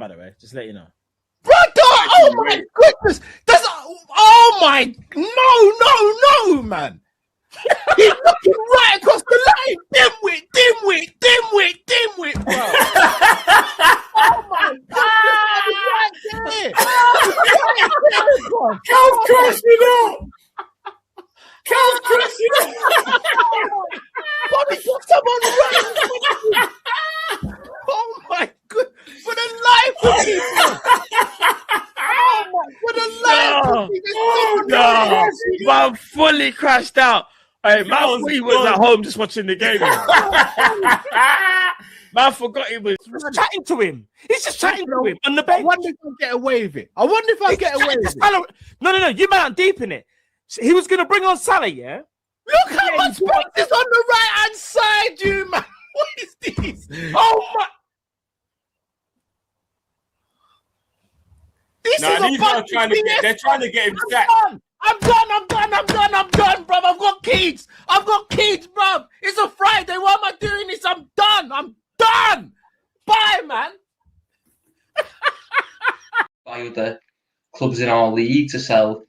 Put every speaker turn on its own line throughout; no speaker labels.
by the way, just let you know.
Brother, oh my goodness. Oh my, no, man. He's looking right across the line. Dimwit, bro. Oh my God, right there.
Cal's crashing out. Cal's crashing out.
Bobby got someone right. Oh my God. For the life of me, bro. Oh my, for the life of me.
No, man, fully crashed out. Hey, man, he was at home just watching the game. Man forgot he was
chatting to him. He's just chatting to him on the bench.
I wonder if I'll get away with it. No.
You man aren't deep in it. He was going to bring on Salah, yeah?
Look how much space is on the right-hand side, you man. What is this? Oh my. This is
they're trying to get him sacked.
I'm done, bruv. I've got kids, bruv. It's a Friday. Why am I doing this? I'm done. Bye, man.
By other clubs in our league to sell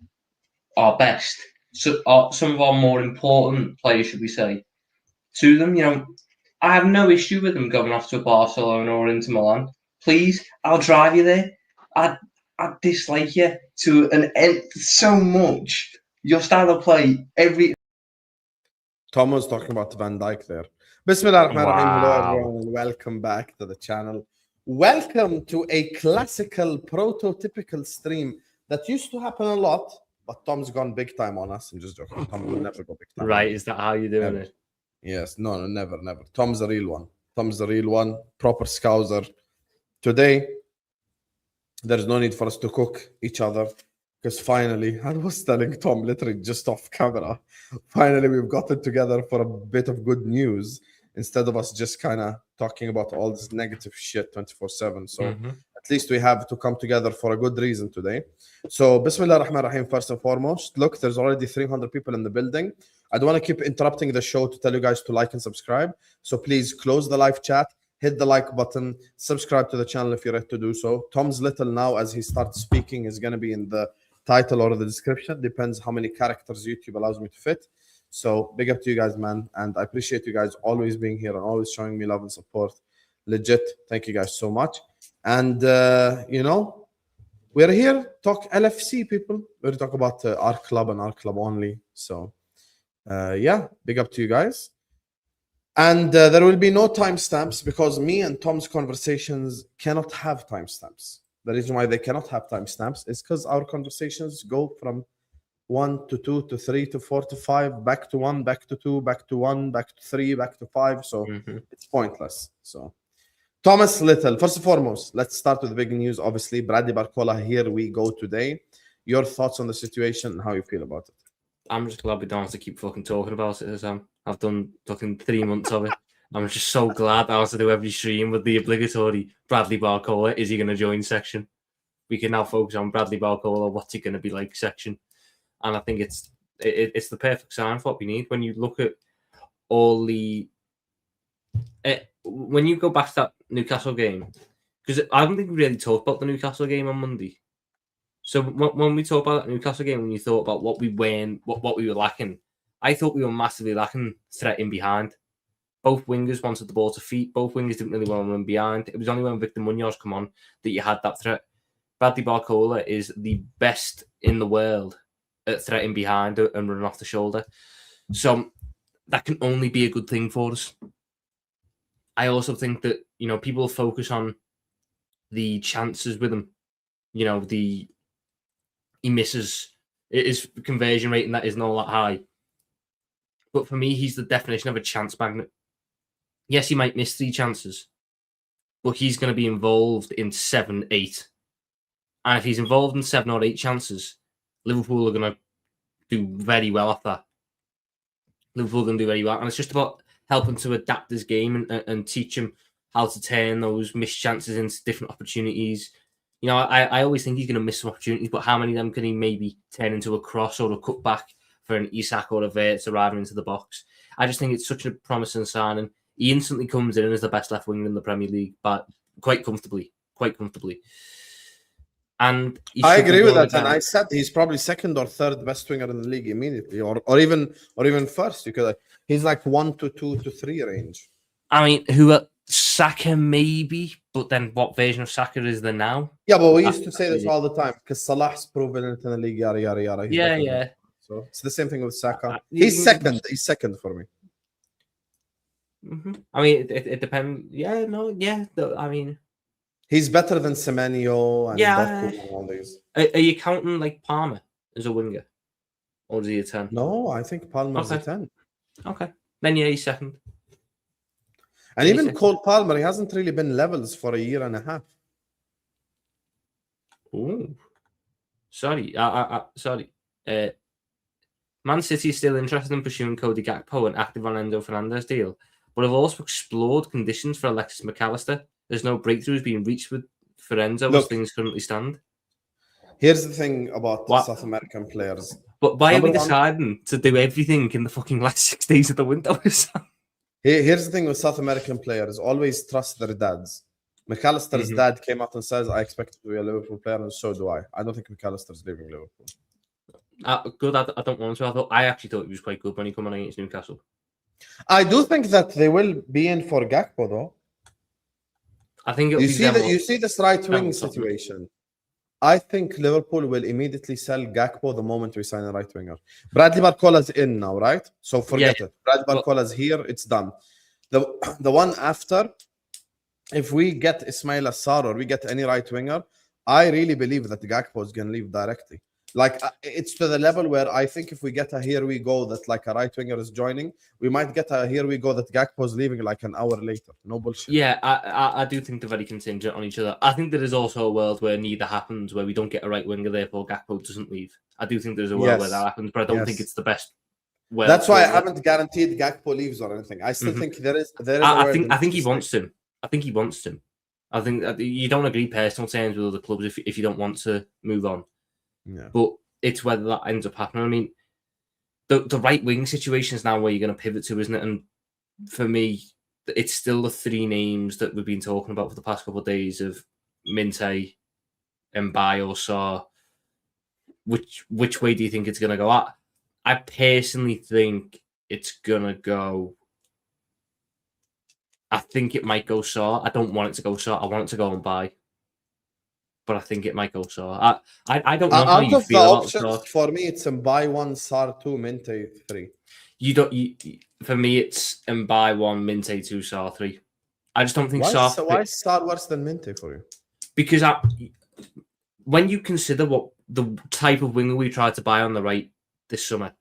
our best, some of our more important players, should we say, to them. You know, I have no issue with them going off to Barcelona or Inter Milan. Please, I'll drive you there. I dislike you to an end so much. Your style of play,
Tom was talking about Van Dijk there. Bismillah ar-Rahman ar-Rahim. Hello everyone and welcome back to the channel. Welcome to a classical, prototypical stream that used to happen a lot, but Tom's gone big time on us. I'm just joking. Tom will never go big time.
Right, is that how you're doing it?
Yes, no, never. Tom's the real one. Proper scouser. Today, there's no need for us to cook each other because finally, I was telling Tom literally just off camera, finally we've gotten together for a bit of good news instead of us just kind of talking about all this negative shit 24/7. So at least we have to come together for a good reason today. So Bismillah ar-Rahman ar-Rahim first and foremost. Look, there's already 300 people in the building. I don't want to keep interrupting the show to tell you guys to like and subscribe. So please close the live chat. Hit the like button, subscribe to the channel if you're ready to do so. Tom's little now, as he starts speaking, is going to be in the title or the description. Depends how many characters YouTube allows me to fit. So big up to you guys, man. And I appreciate you guys always being here and always showing me love and support. Legit. Thank you guys so much. And, you know, we're here talk LFC, people. We're talk about our club and our club only. So, yeah, big up to you guys. And there will be no timestamps because me and Tom's conversations cannot have timestamps. The reason why they cannot have timestamps is because our conversations go from 1 to 2 to 3 to 4 to 5, back to 1, back to 2, back to 1, back to 3, back to 5. So it's pointless. So Thomas Little, first and foremost, let's start with the big news. Obviously, Bradley Barcola, here we go today. Your thoughts on the situation and how you feel about it?
I'm just glad we don't have to keep fucking talking about it, Husam. I've done fucking 3 months of it. I'm just so glad I have to do every stream with the obligatory Bradley Barcola, is he going to join section? We can now focus on Bradley Barcola, what's he going to be like section. And I think it's the perfect sign for what we need. When you look at all the... when you go back to that Newcastle game, because I don't think we really talked about the Newcastle game on Monday. So when we talk about that Newcastle game, when you thought about what we were lacking, I thought we were massively lacking threat in behind. Both wingers wanted the ball to feet. Both wingers didn't really want to run behind. It was only when Victor Munoz come on that you had that threat. Bradley Barcola is the best in the world at threatening behind and running off the shoulder. So that can only be a good thing for us. I also think that, you know, people focus on the chances with him. You know, he misses. His conversion rate and that isn't all that high. But for me, he's the definition of a chance magnet. Yes, he might miss 3 chances, but he's going to be involved in 7, 8. And if he's involved in 7 or 8 chances, Liverpool are going to do very well off that. Liverpool are going to do very well. And it's just about helping to adapt his game and teach him how to turn those missed chances into different opportunities. You know, I always think he's going to miss some opportunities, but how many of them can he maybe turn into a cross or a cutback for an Isak or a Wirtz arriving into the box? I just think it's such a promising signing. He instantly comes in as the best left winger in the Premier League, but quite comfortably. quite comfortably. And
I agree with that, and I said he's probably second or third best winger in the league immediately, or even first. Because he's like 1 to 2 to 3 range.
I mean, Saka maybe, but then what version of Saka is there now?
Yeah, but we used to say this all the time because Salah's proven it in the league. Yada yada yada. He's better than him. So it's the same thing with Saka. He's second. He's second for me.
Mm-hmm. I mean, it depends. Yeah, no, yeah. I mean,
he's better than Semenyo and Barcola and all these.
Are you counting like Palmer as a winger, or is he a 10?
No, I think Palmer's a 10.
Okay, then yeah, he's second.
And even Cole Palmer, he hasn't really been levels for a year and a half.
Oh, sorry. Sorry. Man City is still interested in pursuing Cody Gakpo and active on Enzo Fernandez deal, but have also explored conditions for Alexis McAllister. There's no breakthroughs being reached for Enzo as things currently stand.
Here's the thing about South American players.
But why are we deciding to do everything in the fucking last 6 days of the window?
Here's the thing with South American players. Always trust their dads. McAllister's dad came out and says, I expect to be a Liverpool player, and so do I. I don't think McAllister's leaving Liverpool.
Good. I don't want to. I actually thought he was quite good when he came on against Newcastle.
I do think that they will be in for Gakpo, though.
I think
you see this right wing situation. I think Liverpool will immediately sell Gakpo the moment we sign a right winger. Bradley Barcola's in now, right? So forget it. Bradley Barcola's here. It's done. The one after, if we get Ismail Sarr or we get any right winger, I really believe that Gakpo is going to leave directly. Like, it's to the level where I think if we get a here we go that like a right winger is joining, we might get a here we go that Gakpo is leaving like an hour later. No bullshit.
Yeah, I do think they're very contingent on each other. I think there is also a world where neither happens, where we don't get a right winger, therefore Gakpo doesn't leave. I do think there's a world where that happens, but I don't think it's the best.
That's why I haven't guaranteed Gakpo leaves or anything. I still think there is.
I think he wants him. I think he wants him. I think that you don't agree personal terms with other clubs if you don't want to move on.
Yeah.
But it's whether that ends up happening. I mean, the right wing situation is now where you're going to pivot to, isn't it? And for me, it's still the 3 names that we've been talking about for the past couple of days of Mbaye, Mbaye or Sarr. Which way do you think it's going to go at? I personally think it's going to go... I think it might go Sarr. I don't want it to go Sarr. I want it to go Mbaye. But I think it might go Sarr. I don't know how you feel about Sarr.
For me, it's Mbaye 1, Sarr 2, Minte 3.
For me, it's Mbaye 1, Minte 2, Sarr 3. I just don't think Sarr...
Why is Sarr worse than Minte for you?
Because when you consider what the type of winger we tried to buy on the right this summer,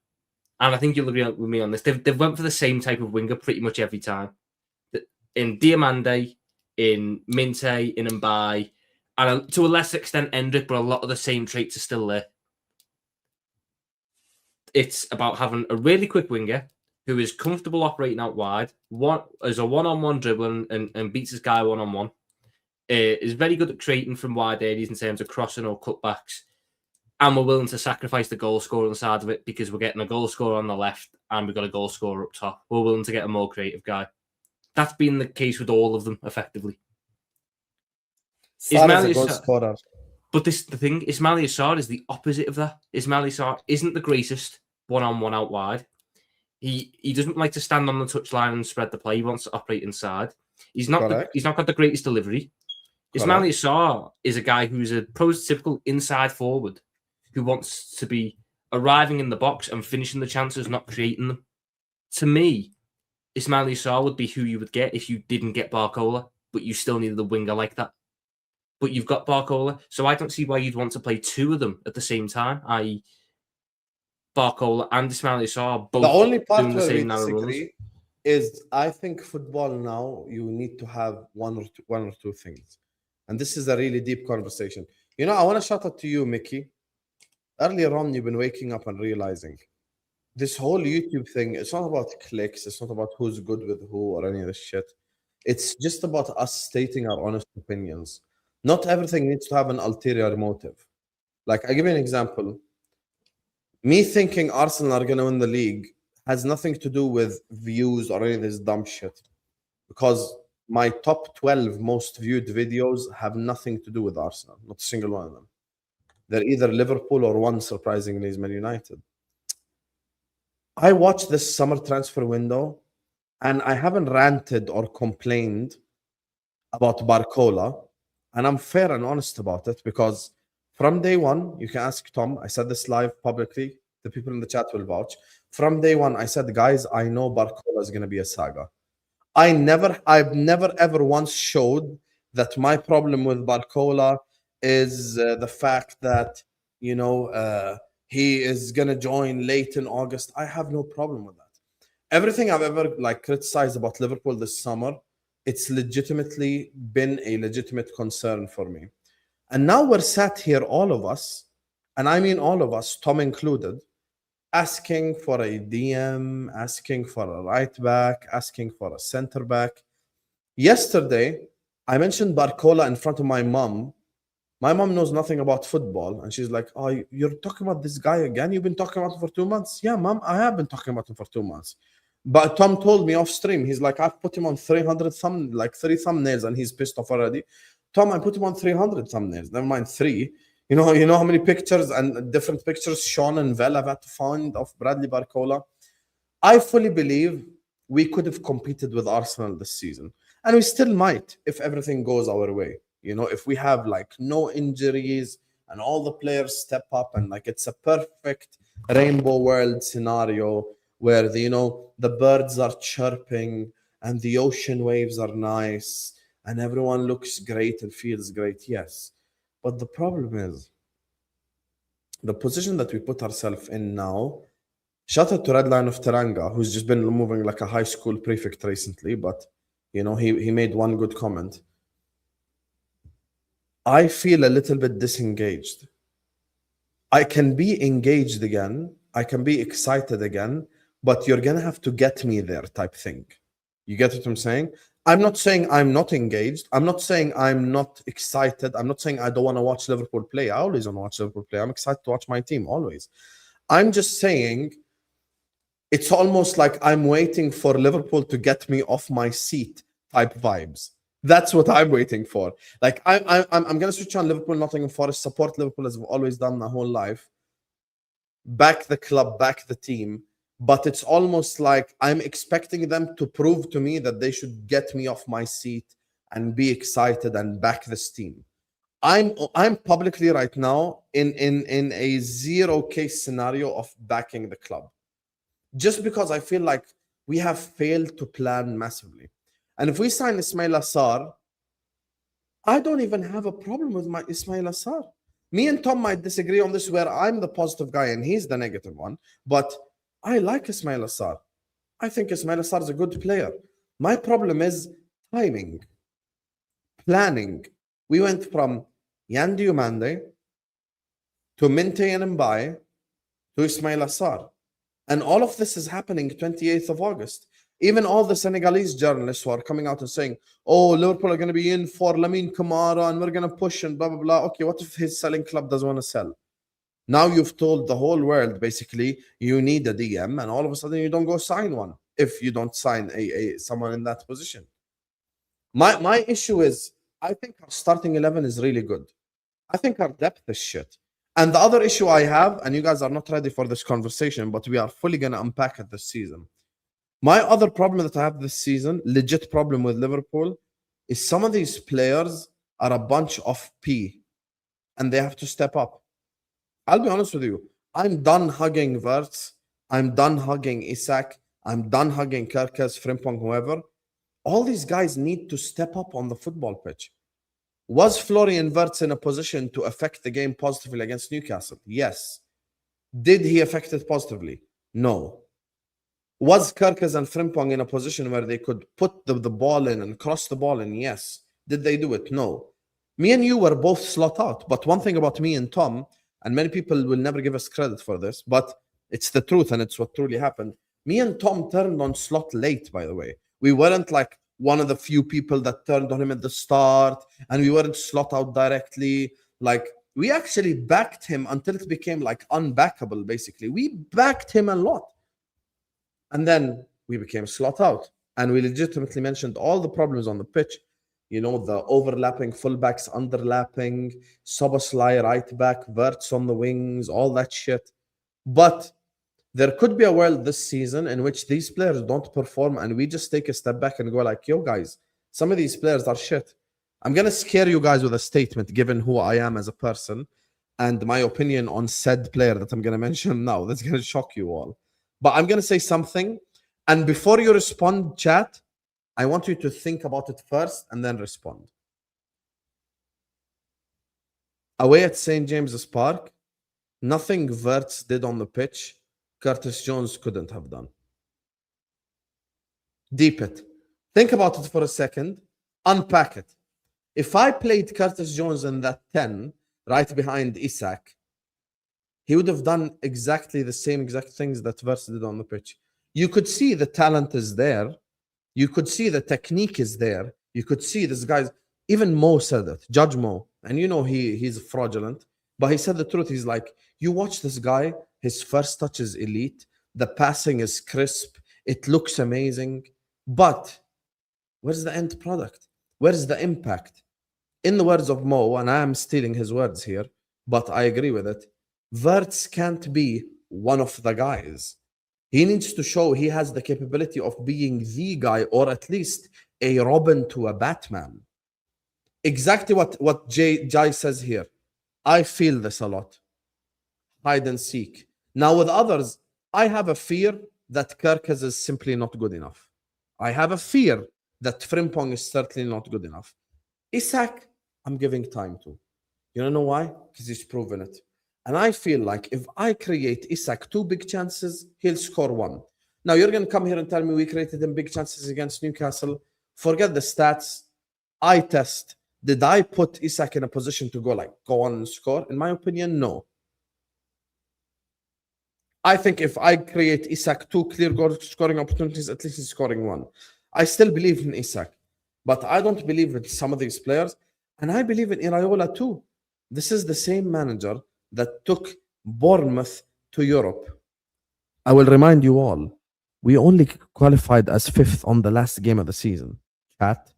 and I think you'll agree with me on this, they've went for the same type of winger pretty much every time. In Diamande, in Minte, in Mbaye, and to a lesser extent, Endrick, but a lot of the same traits are still there. It's about having a really quick winger who is comfortable operating out wide, as a one-on-one dribbling and beats his guy one-on-one, is very good at creating from wide areas in terms of crossing or cutbacks, and we're willing to sacrifice the goal scoring side of it because we're getting a goal scorer on the left and we've got a goal scorer up top. We're willing to get a more creative guy. That's been the case with all of them, effectively.
Sarr is a goal scorer.
But the thing, Ismail Sarr is the opposite of that. Ismail Sarr isn't the greatest one-on-one out wide. He doesn't like to stand on the touchline and spread the play. He wants to operate inside. He's not got the greatest delivery. Ismail Sarr is a guy who's a prototypical inside forward who wants to be arriving in the box and finishing the chances, not creating them. To me, Ismail Sarr would be who you would get if you didn't get Barcola, but you still needed a winger like that. But you've got Barcola, so I don't see why you'd want to play 2 of them at the same time, i.e. Barcola and Ismail Sarr both.
The only part
doing the
where
same
we disagree is I think football now, you need to have one or two things. And this is a really deep conversation. You know, I want to shout out to you, Mickey. Earlier on, you've been waking up and realizing this whole YouTube thing, it's not about clicks, it's not about who's good with who or any of this shit. It's just about us stating our honest opinions. Not everything needs to have an ulterior motive. Like, I give you an example. Me thinking Arsenal are going to win the league has nothing to do with views or any of this dumb shit. Because my top 12 most viewed videos have nothing to do with Arsenal. Not a single one of them. They're either Liverpool or one, surprisingly, is Man United. I watched this summer transfer window and I haven't ranted or complained about Barcola. And I'm fair and honest about it because from day one, you can ask Tom, I said this live publicly, the people in the chat will vouch. From day one, I said, guys, I know Barcola is going to be a saga. I've never ever once showed that my problem with Barcola is the fact that, he is going to join late in August. I have no problem with that. Everything I've ever criticized about Liverpool this summer, it's legitimately been a legitimate concern for me. And now we're sat here, all of us, and I mean all of us, Tom included, asking for a DM, asking for a right back, asking for a center back. Yesterday, I mentioned Barcola in front of my mom. My mom knows nothing about football. And she's like, oh, you're talking about this guy again? You've been talking about him for 2 months? Yeah, mom, I have been talking about him for 2 months. But Tom told me off stream, he's like, I've put him on 3 thumbnails and he's pissed off already. Tom, I put him on 300 thumbnails, never mind 3. You know how many pictures and different pictures Sean and Vel have had to find of Bradley Barcola? I fully believe we could have competed with Arsenal this season. And we still might if everything goes our way. If we have no injuries and all the players step up and it's a perfect rainbow world scenario where the birds are chirping and the ocean waves are nice and everyone looks great and feels great. Yes. But the problem is the position that we put ourselves in now. Shout out to Red Lion of Teranga, who's just been moving like a high school prefect recently, but he made one good comment. I feel a little bit disengaged. I can be engaged again. I can be excited again, but you're going to have to get me there type thing. You get what I'm saying? I'm not saying I'm not engaged. I'm not saying I'm not excited. I'm not saying I don't want to watch Liverpool play. I always want to watch Liverpool play. I'm excited to watch my team, always. I'm just saying it's almost like I'm waiting for Liverpool to get me off my seat type vibes. That's what I'm waiting for. I'm going to switch on Liverpool, Nottingham Forest, support Liverpool as I've always done my whole life. Back the club, back the team. But it's almost like I'm expecting them to prove to me that they should get me off my seat and be excited and back this team. I'm publicly right now in a 0-case scenario of backing the club. Just because I feel like we have failed to plan massively. And if we sign Ismaila Sarr, I don't even have a problem with my Ismaila Sarr. Me and Tom might disagree on this, where I'm the positive guy and he's the negative one. But I like Ismaila Sarr. I think Ismaila Sarr is a good player. My problem is timing, planning. We went from Yan Diomande to Minte and Mbaye to Ismaila Sarr. And all of this is happening 28th of August. Even all the Senegalese journalists who are coming out and saying, oh, Liverpool are going to be in for Lamine Camara and we're going to push and blah, blah, blah. Okay, what if his selling club doesn't want to sell? Now you've told the whole world, basically, you need a DM, and all of a sudden you don't go sign one if you don't sign someone in that position. My issue is, I think our starting 11 is really good. I think our depth is shit. And the other issue I have, and you guys are not ready for this conversation, but we are fully going to unpack it this season. My other problem that I have this season, legit problem with Liverpool, is some of these players are a bunch of P and they have to step up. I'll be honest with you. I'm done hugging Wirtz. I'm done hugging Isak. I'm done hugging Kerkez, Frimpong, whoever. All these guys need to step up on the football pitch. Was Florian Wirtz in a position to affect the game positively against Newcastle? Yes. Did he affect it positively? No. Was Kerkez and Frimpong in a position where they could put the ball in and cross the ball in? Yes. Did they do it? No. Me and you were both slot out. But one thing about me and Tom, and many people will never give us credit for this, but it's the truth and it's what truly happened. Me and Tom turned on slot late, by the way. We weren't like one of the few people that turned on him at the start, and we weren't slot out directly. Like, we actually backed him until it became like unbackable, basically. We backed him a lot. And then we became slot out. and we legitimately mentioned all the problems on the pitch. You know, the overlapping fullbacks, underlapping, Soboslai right back, Verts on the wings, all that shit. But there could be a world this season in which these players don't perform and we just take a step back and go like, yo, guys, some of these players are shit. I'm going to scare you guys with a statement, given who I am as a person and my opinion on said player that I'm going to mention now. That's going to shock you all. But I'm going to say something. And before you respond, chat, I want you to think about it first and then respond. Away at St. James's Park, nothing Verts did on the pitch, Curtis Jones couldn't have done. Deep it. Think about it for a second. Unpack it. If I played Curtis Jones in that 10, right behind Isak, he would have done exactly the same exact things that Verts did on the pitch. You could see the talent is there. You could see the technique is there. You could see this guy's... Even Mo said it. Judge Mo. And you know he's fraudulent. But he said the truth. He's like, you watch this guy, his first touch is elite. The passing is crisp. It looks amazing. But where's the end product? Where's the impact? In the words of Mo, and I am stealing his words here, but I agree with it, Verts can't be one of the guys. He needs to show he has the capability of being the guy, or at least a Robin to a Batman. Exactly what Jai says here. I feel this a lot. Hide and seek. Now with others, I have a fear that Kerkez is simply not good enough. I have a fear that Frimpong is certainly not good enough. Isak, I'm giving time to. You don't know why? Because he's proven it. And I feel like if I create Isak 2 big chances, he'll score 1. Now you're going to come here and tell me we created him big chances against Newcastle. Forget the stats. I test. Did I put Isak in a position to go on and score? In my opinion, no. I think if I create Isak 2 clear goal scoring opportunities, at least he's scoring 1. I still believe in Isak, but I don't believe in some of these players. And I believe in Iraola too. This is the same manager that took Bournemouth to Europe. I will remind you all, we only qualified as 5th on the last game of the season. Chat.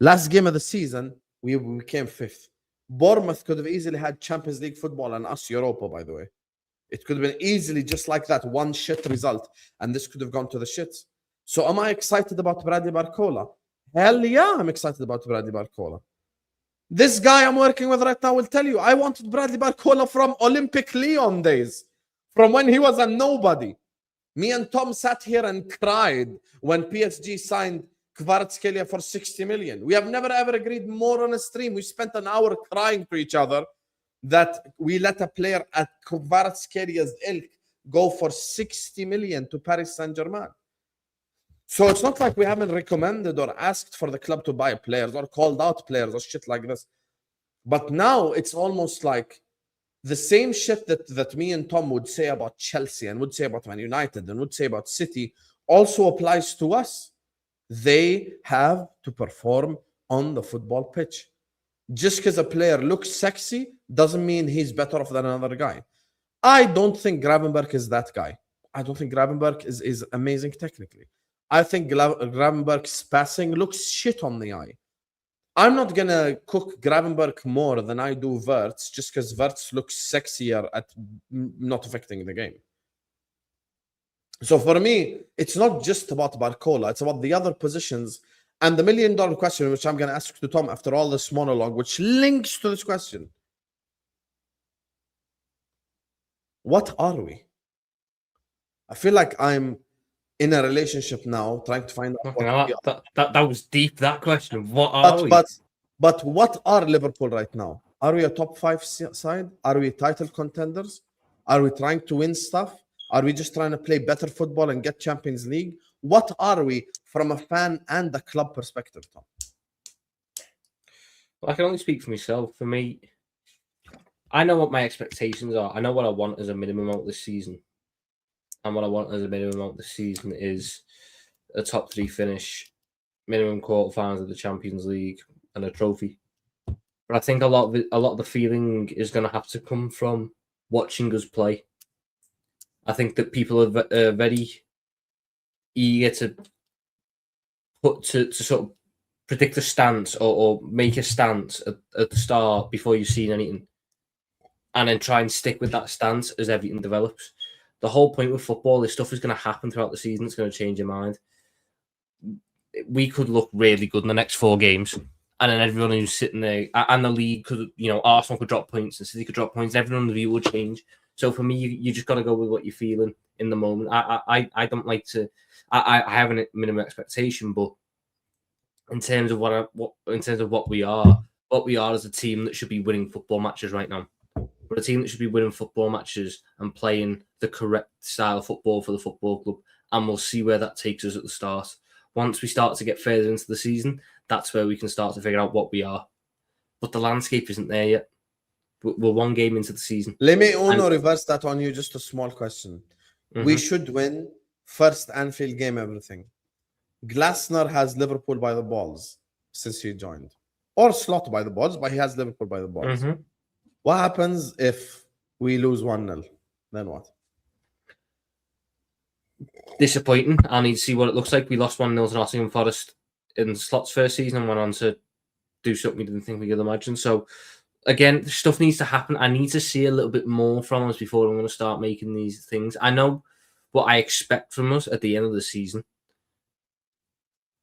Last game of the season, we came 5th. Bournemouth could have easily had Champions League football and us Europa, by the way. It could have been easily just like that, one shit result, and this could have gone to the shits. So am I excited about Bradley Barcola? Hell yeah, I'm excited about Bradley Barcola. This guy I'm working with right now will tell you, I wanted Bradley Barcola from Olympic Lyon days, from when he was a nobody. Me and Tom sat here and cried when PSG signed Kvaratskhelia for 60 million. We have never ever agreed more on a stream. We spent an hour crying to each other that we let a player at Kvaratskelia's ilk go for 60 million to Paris Saint-Germain. So it's not like we haven't recommended or asked for the club to buy players or called out players or shit like this. But now it's almost like the same shit that me and Tom would say about Chelsea and would say about Man United and would say about City also applies to us. They have to perform on the football pitch. Just because a player looks sexy doesn't mean he's better off than another guy. I don't think Gravenberch is that guy. I don't think Gravenberch is amazing technically. I think Gravenberch's passing looks shit on the eye. I'm not going to cook Gravenberch more than I do Verts just because Verts looks sexier at not affecting the game. So for me, it's not just about Barcola. It's about the other positions. And the $1 million question, which I'm going to ask to Tom after all this monologue, which links to this question. What are we? I feel like I'm in a relationship now, trying to find out.
That was deep, that question. What are we?
But what are Liverpool right now? Are we a top 5 side? Are we title contenders? Are we trying to win stuff? Are we just trying to play better football and get Champions League? What are we from a fan and a club perspective, Tom?
Well, I can only speak for myself. For me, I know what my expectations are. I know what I want as a minimum out this season. And what I want as a minimum out this season is a top 3 finish, minimum quarterfinals of the Champions League, and a trophy. But I think a lot of the feeling is going to have to come from watching us play. I think that people are very eager to put to sort of predict a stance or make a stance at the start before you've seen anything, and then try and stick with that stance as everything develops. The whole point with football is stuff is going to happen throughout the season. It's going to change your mind. We could look really good in the next 4 games, and then everyone who's sitting there, and the league could, Arsenal could drop points and City could drop points. Everyone's view will change. So for me, you just got to go with what you're feeling in the moment. I don't like to. I have a minimum expectation, but in terms of what we are as a team that should be winning football matches right now. We're a team that should be winning football matches and playing the correct style of football for the football club, and we'll see where that takes us at the start. Once we start to get further into the season, that's where we can start to figure out what we are. But the landscape isn't there yet. We're 1 game into the season.
Let me reverse that on you. Just a small question. We should win first Anfield game, everything. Glasner has Liverpool by the balls since he joined. Or Slot by the balls, but he has Liverpool by the balls. What happens if we lose 1-0? Then what?
Disappointing. I need to see what it looks like. We lost 1-0 to Nottingham Forest in Slot's first season and went on to do something we didn't think we could imagine. So, again, stuff needs to happen. I need to see a little bit more from us before I'm going to start making these things. I know what I expect from us at the end of the season.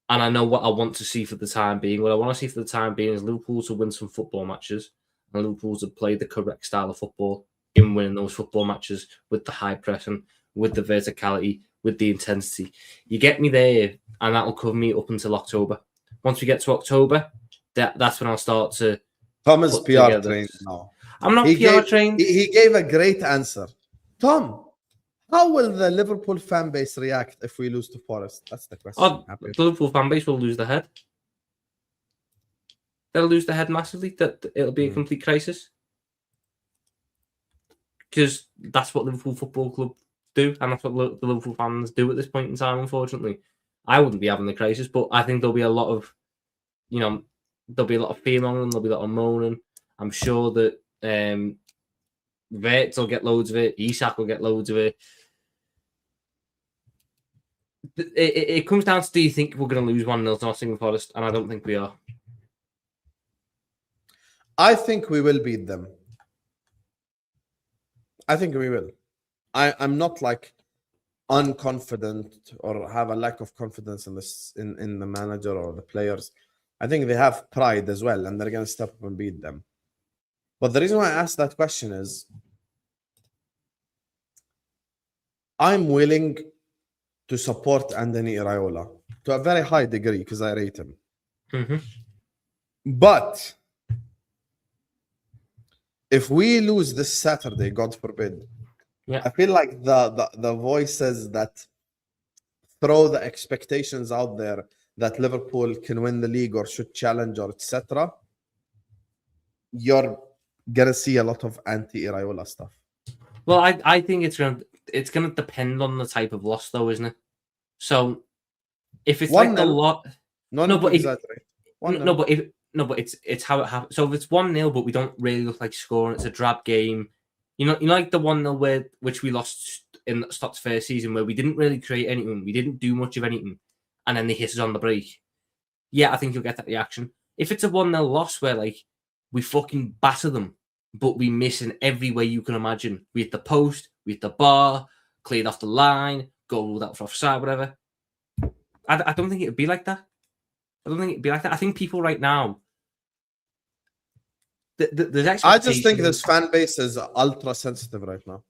And I know what I want to see for the time being. What I want to see for the time being is Liverpool to win some football matches and Liverpool to play the correct style of football in winning those football matches with the high pressing, with the verticality, with the intensity. You get me there, and that will cover me up until October. Once we get to October, that's when I'll start to.
Tom is PR trained now.
I'm not PR trained.
He gave a great answer. Tom, how will the Liverpool fan base react if we lose to Forest? That's the question.
The Liverpool fan base will lose their head. They'll lose their head massively. That it'll be a complete crisis. Because that's what Liverpool Football Club do, and that's what the Liverpool fans do at this point in time, unfortunately. I wouldn't be having the crisis, but I think there'll be a lot of, there'll be a lot of fear-mongering, there'll be a lot of moaning. I'm sure that Verts will get loads of it, Isak will get loads of it. It comes down to, do you think we're going to lose 1-0 to Nottingham Forest? And I don't think we are.
I think we will beat them. I think we will. I'm not like unconfident or have a lack of confidence in this in the manager or the players. I think they have pride as well, and they're going to step up and beat them. But the reason why I asked that question is I'm willing to support Andoni Iraola to a very high degree because I rate him. But if we lose this Saturday, God forbid, I feel like the voices that throw the expectations out there that Liverpool can win the league or should challenge or etc., you're gonna see a lot of anti-Iraola stuff.
Well, I think it's gonna depend on the type of loss, though, isn't it? So if it's like a lot, but it's how it happens. So if it's 1-0, but we don't really look like scoring, it's a drab game. You know, like the 1-0 which we lost in Stott's first season, where we didn't really create anything, we didn't do much of anything, and then they hit us on the break. Yeah, I think you'll get that reaction. If it's a 1-0 loss where like we fucking batter them, but we miss in every way you can imagine, we hit the post, we hit the bar, cleared off the line, goal ruled out for offside, whatever. I don't think it'd be like that. I think people right now.
I just think this fan base is ultra sensitive right now.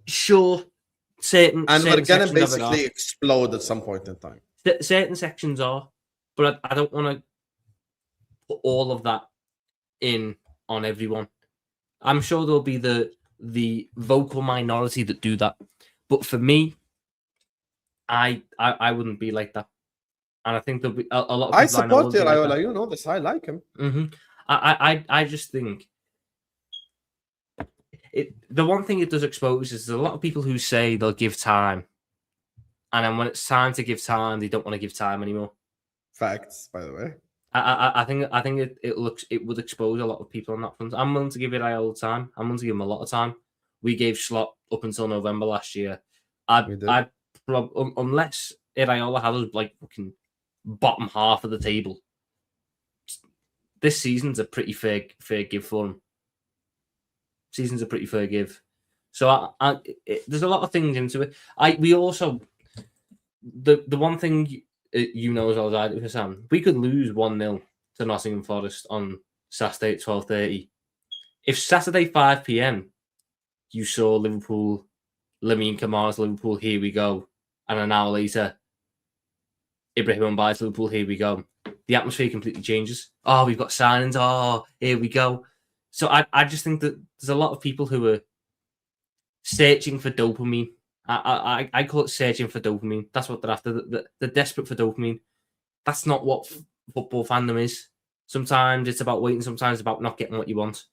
Sure, certain
we're gonna
basically
explode at some point in time.
Certain sections are, but I don't want to put all of that in on everyone. I'm sure there'll be the vocal minority that do that, but for me, I wouldn't be like that, and I think there'll be a lot of people.
I support Iraola. You know this. I like him.
I just think the one thing it does expose is there's a lot of people who say they'll give time, and then when it's time to give time, they don't want to give time anymore.
Facts, by the way.
I think it would expose a lot of people on that front. I'm willing to give Iraola time. I'm willing to give him a lot of time. We gave Slot up until November last year. Unless Iraola had us like fucking bottom half of the table. This season's a pretty fair give for them. Season's a pretty fair give. So there's a lot of things into it. We also the one thing you know as well as I do, Husam, we could lose 1-0 to Nottingham Forest on Saturday at 12:30. If Saturday 5 p.m. you saw Liverpool, Lamine Kamar's Liverpool, here we go, and an hour later, Ibrahim Mbaye's Liverpool, here we go, the atmosphere completely changes. Oh, we've got signings. Oh, here we go. So I just think that there's a lot of people who are searching for dopamine. I call it searching for dopamine. That's what they're after. They're desperate for dopamine. That's not what football fandom is. Sometimes it's about waiting. Sometimes it's about not getting what you want.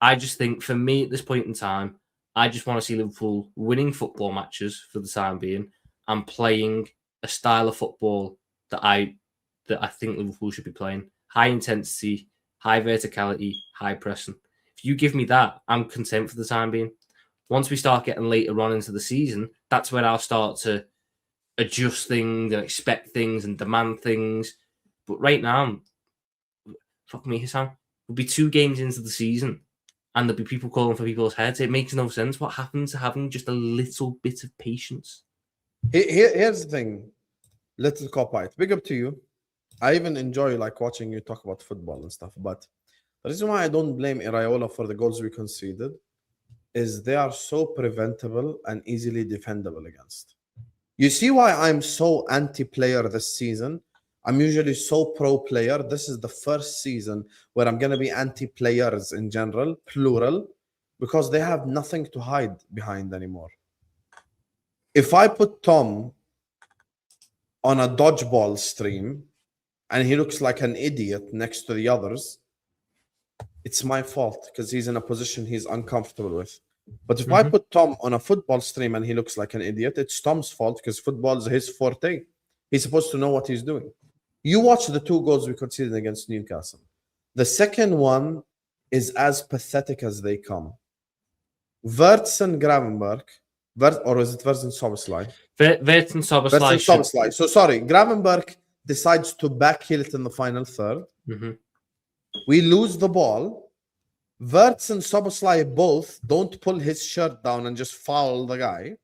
I just think, for me at this point in time, I just want to see Liverpool winning football matches for the time being and playing a style of football that I think Liverpool should be playing. High intensity, high verticality, high pressing. If you give me that, I'm content for the time being. Once we start getting later on into the season, that's when I'll start to adjust things and expect things and demand things. But right now, fuck me, Husam, we'll be 2 games into the season and there'll be people calling for people's heads. It makes no sense. What happens to having just a little bit of patience?
Here's the thing. Little cop-out. Big up to you. I even enjoy watching you talk about football and stuff. But the reason why I don't blame Iraola for the goals we conceded is they are so preventable and easily defendable against. You see why I'm so anti-player this season? I'm usually so pro-player. This is the first season where I'm going to be anti-players in general, plural, because they have nothing to hide behind anymore. If I put Tom on a dodgeball stream and he looks like an idiot next to the others, it's my fault because he's in a position he's uncomfortable with. But if I put Tom on a football stream and he looks like an idiot, it's Tom's fault because football is his forte. He's supposed to know what he's doing. You watch the 2 goals we conceded against Newcastle. The second one is as pathetic as they come. Wirtz and Gravenberch, or is it Wirtz and Szoboszlai?
Wirtz and Szoboszlai.
So sorry, Gravenberch decides to backheel it in the final third. We lose the ball. Wirtz and Szoboszlai both don't pull his shirt down and just foul the guy.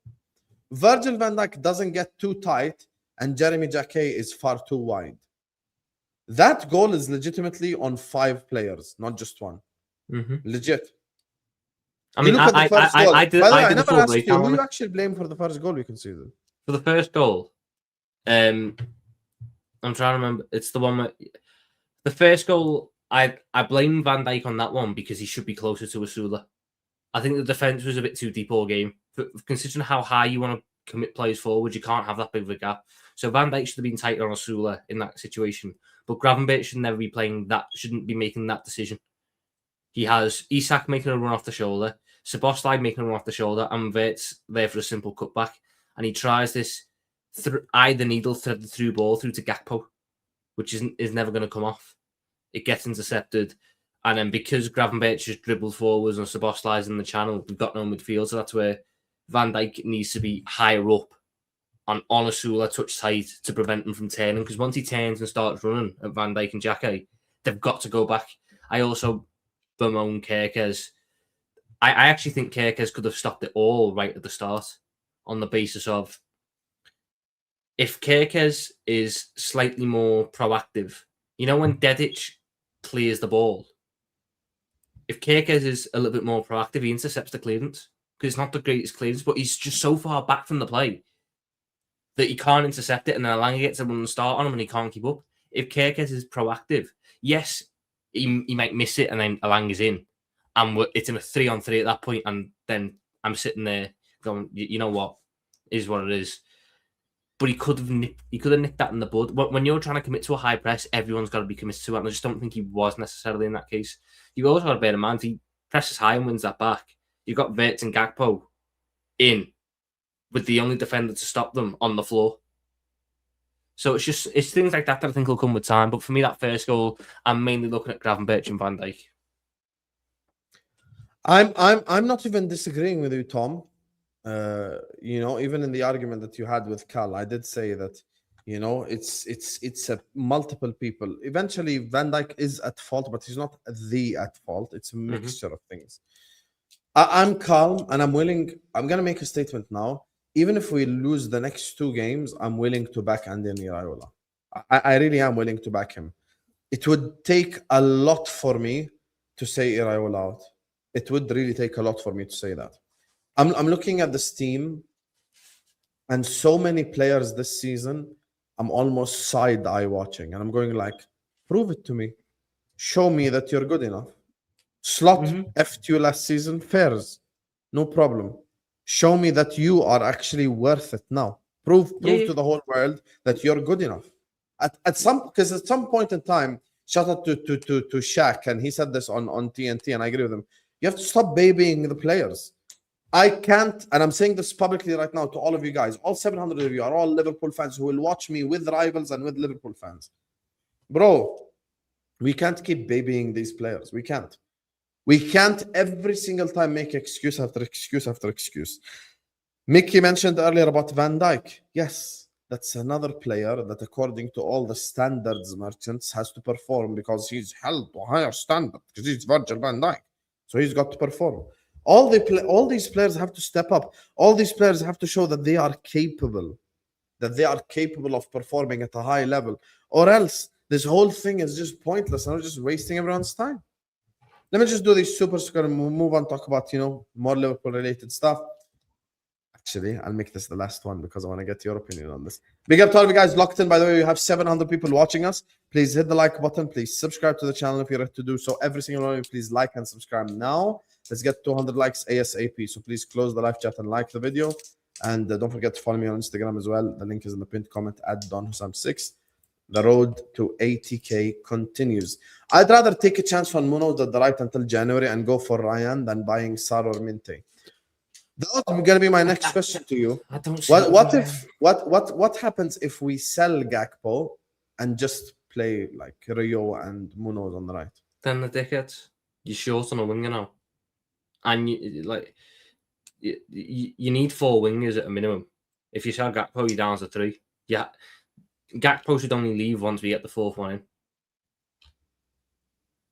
Virgil van Dijk doesn't get too tight, and Jeremy Jacquet is far too wide. That goal is legitimately on 5 players, not just one. Legit.
I mean, I did
never asked you who you actually blame for the first goal we conceded.
For the first goal, I'm trying to remember. It's the one where the first goal. I blame Van Dijk on that one because he should be closer to Asula. I think the defense was a bit too deep all game. Considering how high you want to commit players forward, you can't have that big of a gap. So Van Dijk should have been tighter on Asula in that situation. But Gravenberch should never be playing that. Shouldn't be making that decision. He has Isak making a run off the shoulder, Szoboszlai making a run off the shoulder, and Wirtz there for a simple cutback. And he tries this eye the needle thread the through ball through to Gakpo, which is never going to come off. It gets intercepted, and then because Gravenberch just dribbled forwards and Szoboszlai's in the channel, we've got no midfield, so that's where Van Dijk needs to be higher up on Asula, touch tight to prevent him from turning, because once he turns and starts running at Van Dijk and Jacquet, they've got to go back. I also bemoan Kerkez. I actually think Kerkez could have stopped it all right at the start on the basis of if Kerkez is slightly more proactive, you know, when Dedic clears the ball, if Kerkez is a little bit more proactive, he intercepts the clearance because it's not the greatest clearance, but he's just so far back from the play that he can't intercept it, and then Alanga gets a run start on him and he can't keep up. If Kerkez is proactive, yes, he might miss it and then Alanga's in, and it's in a 3-on-3 at that point, and then I'm sitting there going, you know what, it is what it is. But he could have nipped that in the bud. When you're trying to commit to a high press, everyone's got to be committed to it, and I just don't think he was necessarily in that case. You also got to bear in mind, if he presses high and wins that back, you've got Wirtz and Gakpo in with the only defender to stop them on the floor. So it's things like that I think will come with time. But for me, that first goal, I'm mainly looking at Gravenberch and Van Dijk.
I'm not even disagreeing with you, Tom. You know, even in the argument that you had with Cal, I did say that You know, it's a multiple people. Eventually, Van Dijk is at fault, but he's not the at fault. It's a mixture of things. I'm calm and I'm willing. I'm gonna make a statement now. Even if we lose the next 2 games, I'm willing to back Andy Iraola. I really am willing to back him. It would take a lot for me to say Iraola out. It would really take a lot for me to say that. I'm looking at this team and so many players this season. I'm almost side eye watching, and I'm going like, prove it to me. Show me that you're good enough. Slot F'd you last season, fairs, no problem. Show me that you are actually worth it now. Prove to the whole world that you're good enough. At some point in time, shout out to Shaq, and he said this on TNT, and I agree with him. You have to stop babying the players. I can't, and I'm saying this publicly right now to all of you guys, all 700 of you are all Liverpool fans who will watch me with rivals and with Liverpool fans. Bro, we can't keep babying these players. We can't. We can't every single time make excuse after excuse after excuse. Mickey mentioned earlier about Van Dijk. Yes, that's another player that, according to all the standards merchants, has to perform because he's held to a higher standard because he's Virgil van Dijk. So he's got to perform. All these players have to step up. All these players have to show that they are capable of performing at a high level, or else this whole thing is just pointless and we're just wasting everyone's time. Let me just do these super score and move on, talk about, more Liverpool related stuff. Actually, I'll make this the last one because I want to get your opinion on this. Big up to all of you guys locked in. By the way, we have 700 people watching us. Please hit the like button. Please subscribe to the channel if you're ready to do so. Every single one of you, please like and subscribe now. Let's get 200 likes ASAP. So please close the live chat and like the video. And don't forget to follow me on Instagram as well. The link is in the pinned comment at DonHusam6. The road to 80K continues. I'd rather take a chance on Munoz at the right until January and go for Ryan than buying Sarr or Minte. That's going to be my next question to you.
I don't.
What happens if we sell Gakpo and just play like Rio and Munoz on the right?
Then the dickheads, you're short on a winger now, and you need 4 wingers at a minimum. If you sell Gakpo, you're down to 3. Yeah, Gakpo should only leave once we get the 4th one in.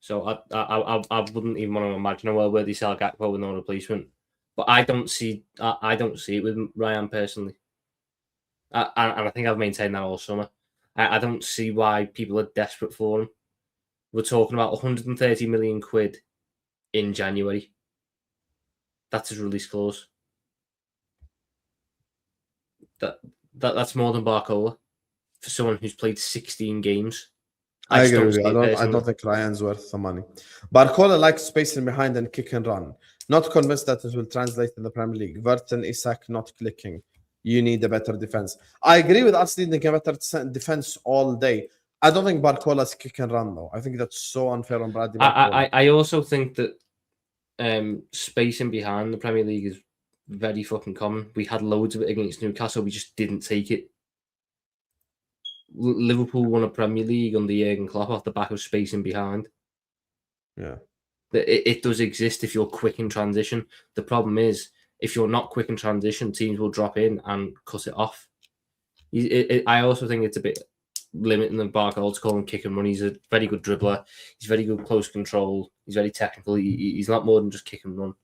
So I wouldn't even want to imagine a world where they sell Gakpo with no replacement. But I don't see it with Ryan personally. And I think I've maintained that all summer. I don't see why people are desperate for him. We're talking about 130 million quid in January. That's his release clause. That's more than Barcola for someone who's played 16 games.
I agree with you. I don't think Ryan's worth the money. Barcola likes spacing behind and kick and run. Not convinced that it will translate in the Premier League. Verton, Isak not clicking. You need a better defense. I agree with us needing a better defense all day. I don't think Barcola's kick and run though. I think that's so unfair on Bradley Barcola.
I also think that spacing behind the Premier League is very fucking common. We had loads of it against Newcastle. We just didn't take it. Liverpool won a Premier League under Jurgen Klopp off the back of spacing behind.
Yeah.
It does exist if you're quick in transition. The problem is, if you're not quick in transition, teams will drop in and cut it off. I also think it's a bit limiting the Barcola to call him kick and run. He's a very good dribbler. He's very good close control. He's very technical. He's not more than just kick and run.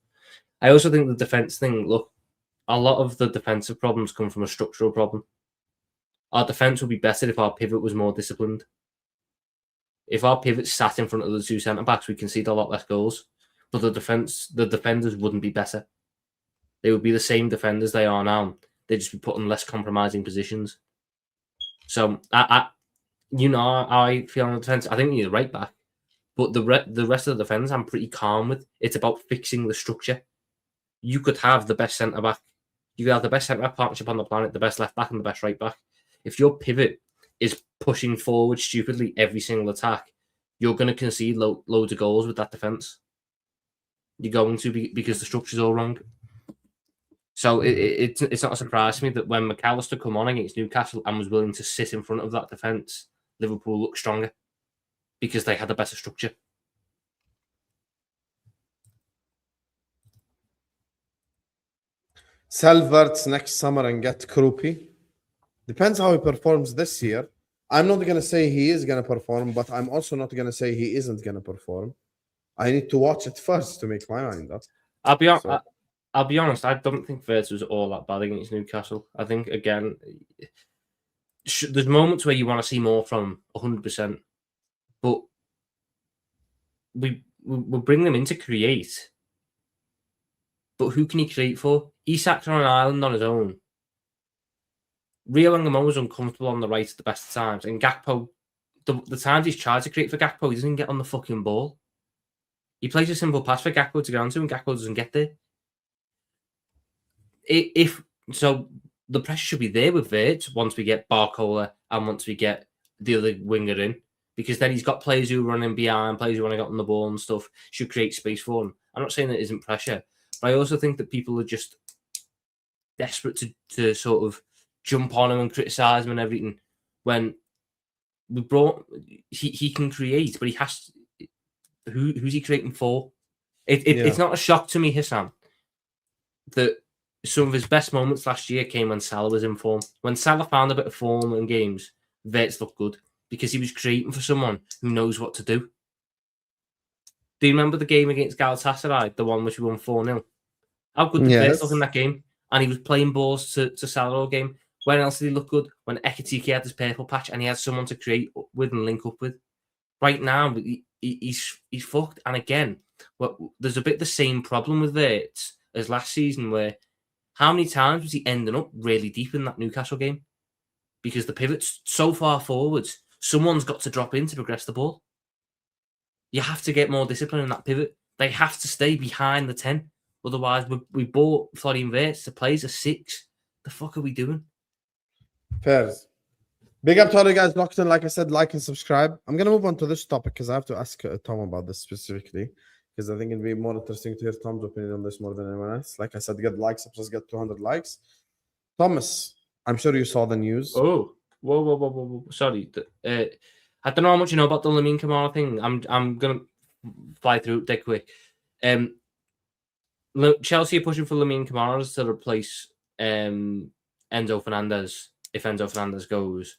I also think the defence thing, look, a lot of the defensive problems come from a structural problem. Our defence would be better if our pivot was more disciplined. If our pivot sat in front of the 2 centre-backs, we concede a lot less goals. But the defenders wouldn't be better. They would be the same defenders they are now. They'd just be put in less compromising positions. So, I feel on the defence. I think we need a right back. But the rest of the defence, I'm pretty calm with. It's about fixing the structure. You could have the best centre-back. You could have the best centre-back partnership on the planet, the best left-back and the best right-back. If your pivot is pushing forward stupidly every single attack, you're going to concede loads of goals with that defence. You're going to because the structure's all wrong. So it's not a surprise to me that when McAllister come on against Newcastle and was willing to sit in front of that defence, Liverpool looked stronger because they had a better structure.
Sell Verts next summer and get Krupi. Depends how he performs this year. I'm not gonna say he is gonna perform, but I'm also not gonna say he isn't gonna perform. I need to watch it first to make my mind up.
I'll be
So-
I'll be honest. I don't think Verts was all that bad against Newcastle. I think again, there's moments where you want to see more from 100%, but we'll bring them in to create. But who can he create for? Isak's on an island on his own. Rio Angamo was uncomfortable on the right at the best of times, and Gakpo, the times he's tried to create for Gakpo, he doesn't get on the fucking ball. He plays a simple pass for Gakpo to get onto, and Gakpo doesn't get there. If so, the pressure should be there with Verts once we get Barcola and once we get the other winger in, because then he's got players who are running behind, players who want to get on the ball and stuff, should create space for him. I'm not saying that isn't pressure, but I also think that people are just desperate to sort of jump on him and criticise him and everything. When we brought, he can create, but he has. Who's he creating for? It's not a shock to me, Husam, that some of his best moments last year came when Salah was in form. When Salah found a bit of form in games, Verts looked good because he was creating for someone who knows what to do. Do you remember the game against Galatasaray, the one which we won 4-0? How good did Verts look in that game? And he was playing balls to Salah all game. When else did he look good? When Ekitike had this purple patch and he had someone to create with and link up with. Right now, he's fucked. And again, there's a bit the same problem with Verts as last season, where how many times was he ending up really deep in that Newcastle game? Because the pivot's so far forwards, someone's got to drop in to progress the ball. You have to get more discipline in that pivot. They have to stay behind the 10. Otherwise, we bought Florian Verts to play as a 6. The fuck are we doing?
Fairs. Big up to all you guys locked in. Like I said, like and subscribe. I'm going to move on to this topic because I have to ask Tom about this specifically, because I think it'd be more interesting to hear Tom's opinion on this more than anyone else. Like I said, get likes, let's get 200 likes. Thomas, I'm sure you saw the news.
Oh, whoa. Sorry. I don't know how much you know about the Lamine Camara thing. I'm going to fly through it dead quick. Chelsea are pushing for Lamine Camara to replace Enzo Fernandez if Enzo Fernandez goes.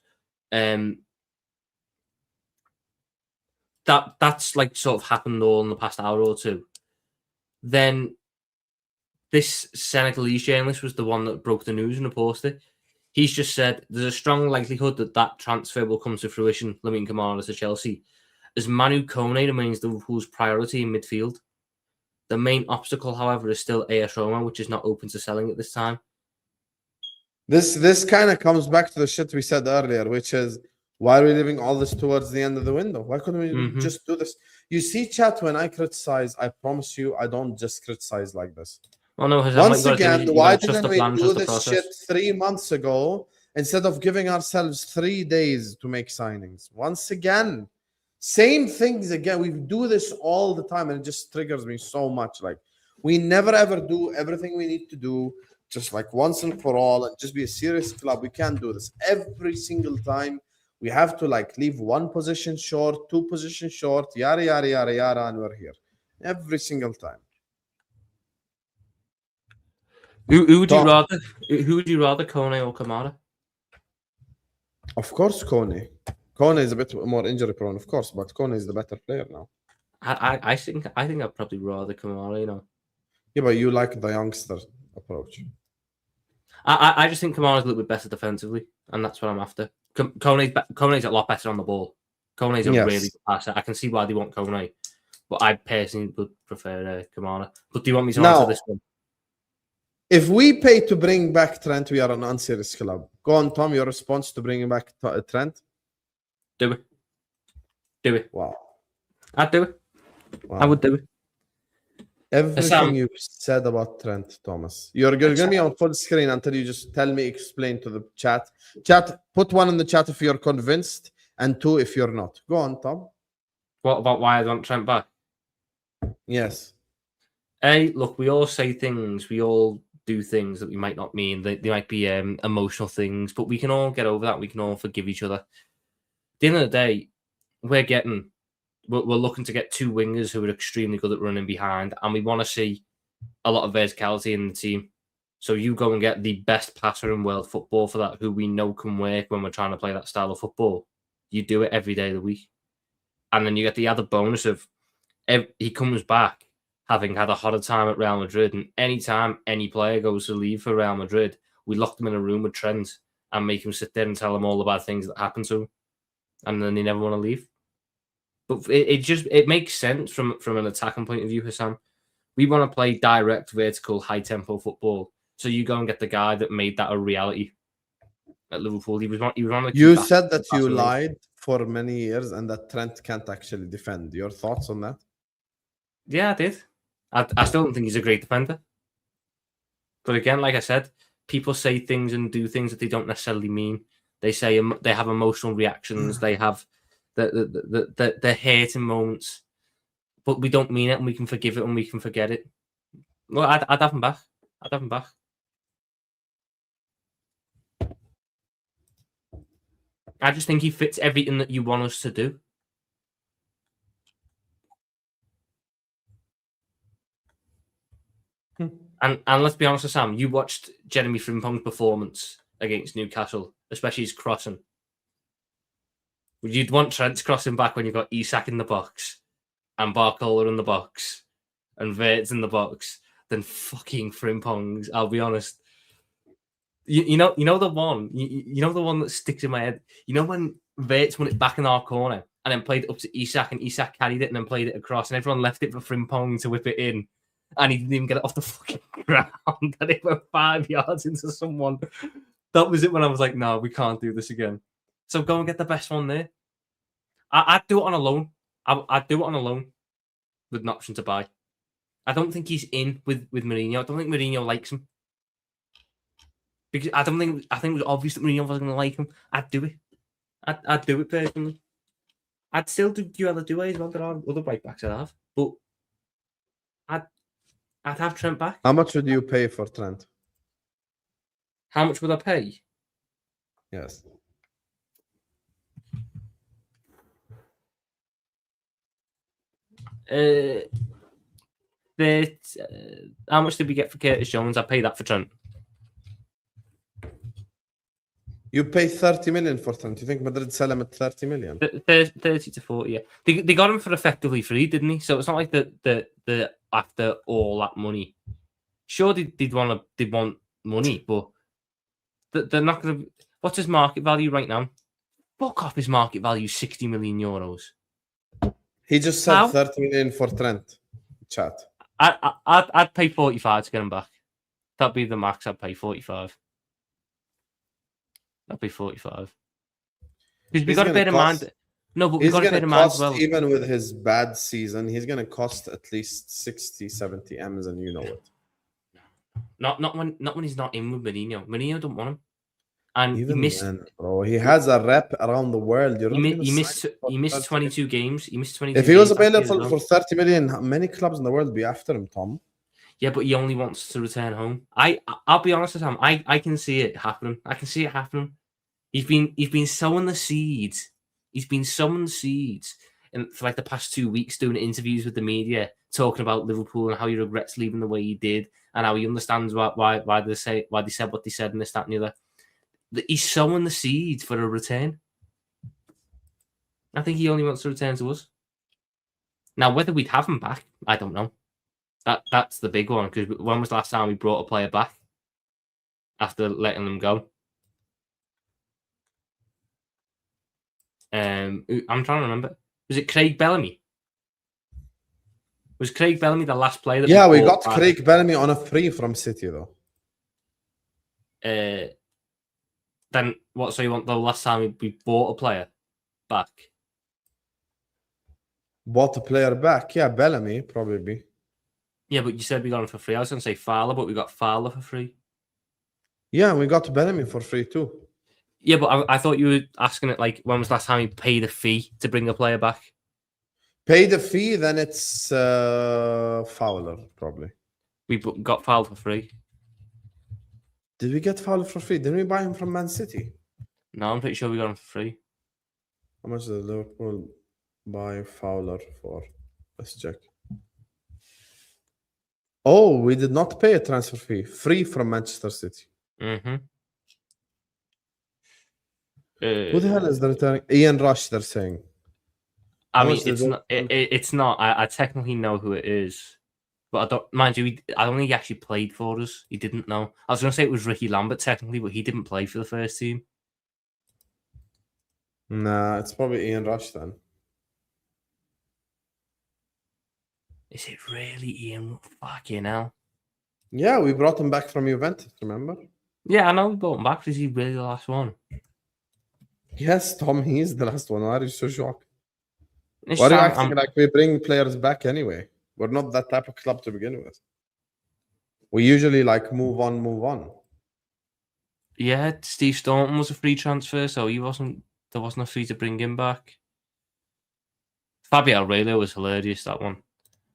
That's like sort of happened all in the past hour or two. Then this Senegalese journalist was the one that broke the news and reported it. He's just said there's a strong likelihood that transfer will come to fruition, Lamine Camara to Chelsea, as Manu Kone remains Liverpool's priority in midfield. The main obstacle, however, is still AS Roma, which is not open to selling at this time.
This kind of comes back to the shit we said earlier, which is, why are we leaving all this towards the end of the window? Why couldn't we just do this? You see, chat, when I criticize, I promise you, I don't just criticize like this.
Well, no,
once again, why didn't we do this shit 3 months ago instead of giving ourselves 3 days to make signings? Once again, same things again. We do this all the time, and it just triggers me so much. Like, we never ever do everything we need to do just like once and for all and just be a serious club. We can't do this every single time. We have to like leave 1 position short, 2 positions short, yada yada yada yada, and we're here every single time.
Who would you rather? Who would you rather, Kone or Kamara?
Of course, Kone. Kone is a bit more injury prone, of course, but Kone is the better player now.
I think I'd probably rather Kamara. You know.
Yeah, but you like the youngster approach.
I just think Kamara's a little bit better defensively, and that's what I'm after. Kone's a lot better on the ball. Kone's a really good passer. I can see why they want Kone, but I personally would prefer Kamara. But do you want me to answer this one?
If we pay to bring back Trent, we are an unserious club. Go on, Tom, your response to bringing back Trent?
Do it.
Wow.
I'd do it. Wow. I would do it.
Everything you've said about Trent, Thomas. You're going to be on full screen until you just tell me, explain to the chat. Chat, put 1 in the chat if you're convinced, and 2 if you're not. Go on, Tom.
What about why I want Trent back?
Yes.
Hey, look, we all say things. We all do things that we might not mean. They might be emotional things, but we can all get over that. We can all forgive each other. At the end of the day, we're looking to get 2 wingers who are extremely good at running behind, and we want to see a lot of verticality in the team. So you go and get the best passer in world football for that, who we know can work when we're trying to play that style of football. You do it every day of the week. And then you get the added bonus of he comes back having had a harder time at Real Madrid. And any time any player goes to leave for Real Madrid, we lock them in a room with Trent and make him sit there and tell them all the bad things that happened to him. And then they never want to leave. But it makes sense from an attacking point of view, Husam. We want to play direct, vertical, high-tempo football. So you go and get the guy that made that a reality at Liverpool. He was on
You said that you lied for many years and that Trent can't actually defend. Your thoughts on that?
Yeah, I did. I still don't think he's a great defender. But again, like I said, people say things and do things that they don't necessarily mean. They say they have emotional reactions. They have the hurting moments. But we don't mean it, and we can forgive it, and we can forget it. Well, I'd have him back. I'd have him back. I just think he fits everything that you want us to do. And let's be honest with Sam, you watched Jeremy Frimpong's performance against Newcastle, especially his crossing. You'd want Trent's crossing back when you've got Isak in the box and Barcola in the box and Verts in the box than fucking Frimpong's, I'll be honest. You know the one, you know the one that sticks in my head. You know when Verts won it back in our corner and then played it up to Isak and Isak carried it and then played it across and everyone left it for Frimpong to whip it in. And he didn't even get it off the fucking ground. And it went 5 yards into someone. That was it when I was like, no, we can't do this again. So go and get the best one there. I'd do it on a loan. I'd do it on a loan with an option to buy. I don't think he's in with Mourinho. I don't think Mourinho likes him. Because I think it was obvious that Mourinho wasn't going to like him. I'd do it. I'd do it personally. I'd still do Duella as well. There are other right backs I'd have. But I'd have Trent back.
How much would you pay for Trent?
How much would I pay?
Yes.
How much did we get for Curtis Jones? I pay that for Trent.
You pay 30 million for Trent. You think Madrid sell him at 30 million?
30 to 40, yeah. They got him for effectively free, didn't he? So it's not like the after all that money. Sure, they'd want money, but they're not going to. What's his market value right now? Fuck off! His market value is 60 million euros.
He just said 30 million for Trent. Chat.
I'd pay 45 to get him back. That'd be the max. I'd pay 45. That'd be 45. Because we got to bear in mind. No, but we got to bear in mind as well.
Even with his bad season, he's going to cost at least 60, 70 M's, and you know it.
Not when he's not in with Mourinho. Mourinho don't want him. And
even
he missed.
then, bro, he has a rep around the world.
He missed 22 games. He missed 22.
If he was available for 30 million, many clubs in the world would be after him, Tom.
Yeah, but he only wants to return home. I'll be honest with him. I can see it happening. I can see it happening. He's been sowing the seeds. He's been sowing the seeds for like the past 2 weeks, doing interviews with the media, talking about Liverpool and how he regrets leaving the way he did, and how he understands why they said what they said and this, that, and the other. He's sowing the seeds for a return. I think he only wants to return to us. Now, whether we'd have him back, I don't know. That's the big one, because when was the last time we brought a player back after letting them go? I'm trying to remember. Was it Craig Bellamy? Was Craig Bellamy the last player that
we got back? Craig Bellamy on a free from City, though.
Then what? So you want the last time we bought a player back?
Bought a player back? Yeah, Bellamy, probably.
Yeah, but you said we got him for free. I was going to say Fowler, but we got Fowler for free.
Yeah, we got Bellamy for free too.
Yeah, but I thought you were asking it like, when was the last time you paid a fee to bring a player back?
Pay the fee, then it's Fowler, probably.
We got Fowler for free.
Did we get Fowler for free? Didn't we buy him from Man City?
No, I'm pretty sure we got him for free.
How much did Liverpool buy Fowler for? Let's check. Oh, we did not pay a transfer fee. Free from Manchester City.
Mm-hmm.
Who the hell is the returning? Ian Rush, they're saying.
I
How
mean,
much did
it's
they-
not. It's not. I technically know who it is, but I don't. Mind you, I don't think he actually played for us. He didn't know. I was going to say it was Ricky Lambert technically, but he didn't play for the first team.
Nah, it's probably Ian Rush then.
Is it really Ian? Fucking hell.
Yeah, we brought him back from Juventus, remember?
Yeah, I know we brought him back. Is he really the last one?
Yes, Tom, he is the last one. Why are you so shocked?
This
Why are you
time,
acting like we bring players back anyway? We're not that type of club to begin with. We usually like move on.
yeah, Steve Staunton was a free transfer, so he wasn't. There wasn't a fee to bring him back. Fabio Aurelio was hilarious, that one.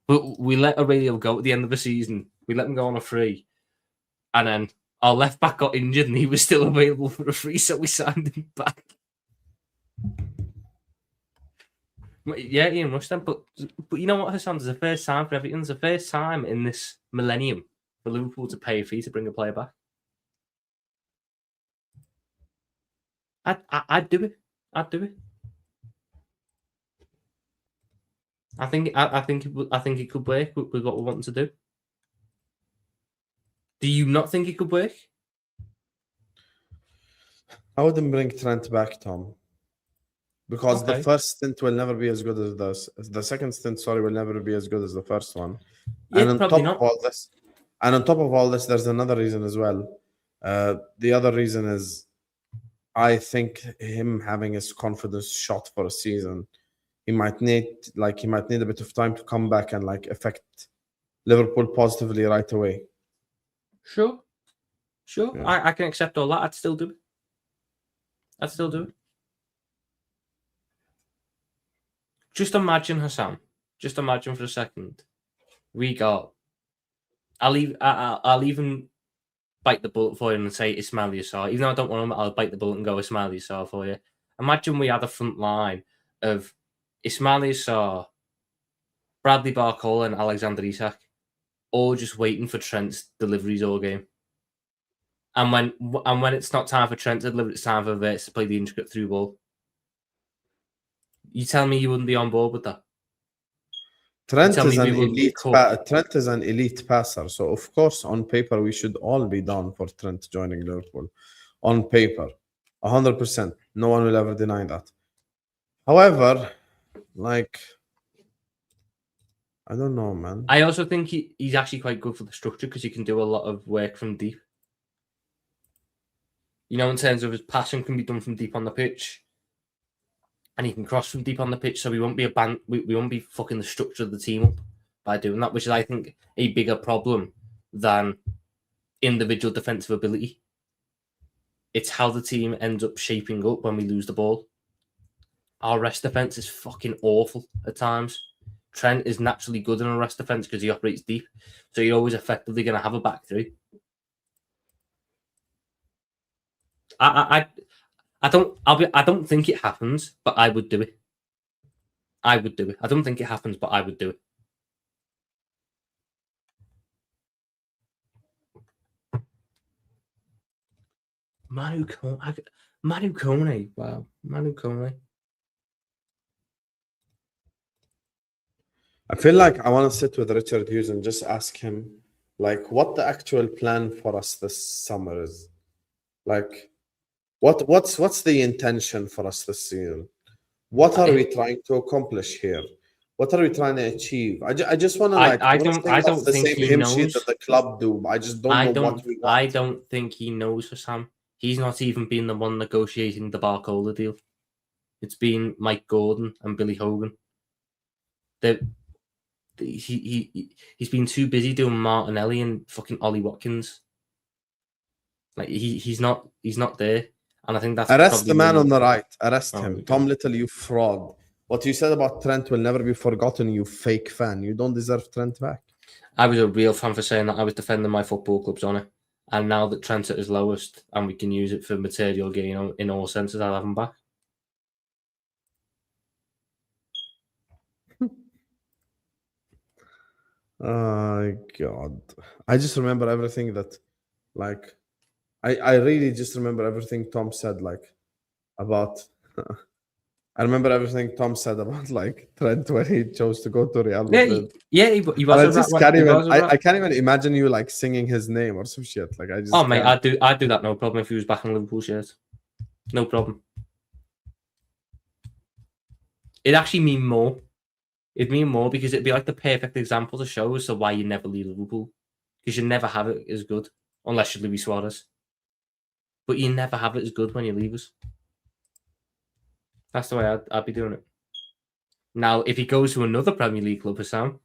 But we let Aurelio go at the end of the season. We let him go on a free, and then our left back got injured, and he was still available for a free, so we signed him back. Yeah, Ian Rush then. But you know what, Husam? It's the first time for everything. It's the first time in this millennium for Liverpool to pay a fee to bring a player back. I'd do it. I'd do it. I think it could work with what we're wanting to do. Do you not think it could work?
I wouldn't bring Trent back, Tom. Because the
Okay.
first stint will never be as good as the second stint, sorry, will never be as good as the first one.
Yeah,
and on
probably
top
not.
of all this, there's another reason as well. The other reason is I think him having his confidence shot for a season, he might need a bit of time to come back and like affect Liverpool positively right away.
Sure.
Yeah.
I can accept all that. I'd still do it. Just imagine, Husam. Just imagine for a second. We got. I'll even bite the bullet for you and say Ismaila Sarr. Even though I don't want him, I'll bite the bullet and go Ismaila Sarr for you. Imagine we had a front line of Ismaila Sarr, Bradley Barcola, and Alexander Isak, all just waiting for Trent's deliveries all game. And when it's not time for Trent to deliver, it's time for Verts to play the intricate through ball. You tell me you wouldn't be on board with that?
Trent
Tell
is
me
an
we wouldn't be
elite.
cooked.
Trent is an elite passer, so of course, on paper, we should all be down for Trent joining Liverpool. On paper, 100%. No one will ever deny that. However, like, I don't know, man.
I also think he's actually quite good for the structure because he can do a lot of work from deep. You know, in terms of his passing can be done from deep on the pitch, and he can cross from deep on the pitch, so we won't be fucking the structure of the team up by doing that, which is, I think, a bigger problem than individual defensive ability. It's how the team ends up shaping up when we lose the ball. Our rest defense is fucking awful at times. Trent is naturally good in a rest defense because he operates deep, so you're always effectively going to have a back three. I don't think it happens, but I would do it. I don't think it happens, but I would do it. Manu Kone. Wow. Manu Kone.
I feel like I want to sit with Richard Hughes and just ask him, like, what the actual plan for us this summer is. Like, what's the intention for us this season? What are we trying to accomplish here? What are we trying to achieve? I just want to like.
I don't
the
think
same
he
hymn sheet
knows.
that the club do. I just don't know what we want.
I don't think he knows, Husam. He's not even been the one negotiating the Barcola deal. It's been Mike Gordon and Billy Hogan. He's been too busy doing Martinelli and fucking Ollie Watkins. Like he's not there, and I think that's
arrest the man on the right. Arrest
Oh,
him,
okay.
Tom Little. You fraud. What you said about Trent will never be forgotten. You fake fan. You don't deserve Trent back.
I was a real fan for saying that. I was defending my football club's honour, and now that Trent's at his lowest, and we can use it for material gain in all senses, I'll have him back.
Oh God. I just remember everything that, like, I really just remember everything Tom said, like, about. I remember everything Tom said about, like, Trent when he chose to go to Real Madrid.
He
And
was
I
a rat.
just can't
He
even.
was a rat.
I can't even imagine you like singing his name or some shit. Like I just.
Oh mate,
can't.
I'd do that no problem if he was back in Liverpool shirt. No problem. It'd actually mean more. It'd mean more because it'd be like the perfect example to show as to why you never leave Liverpool. Because you never have it as good unless you're Luis Suarez. But you never have it as good when you leave us. That's the way I'd be doing it. Now, if he goes to another Premier League club, Husam,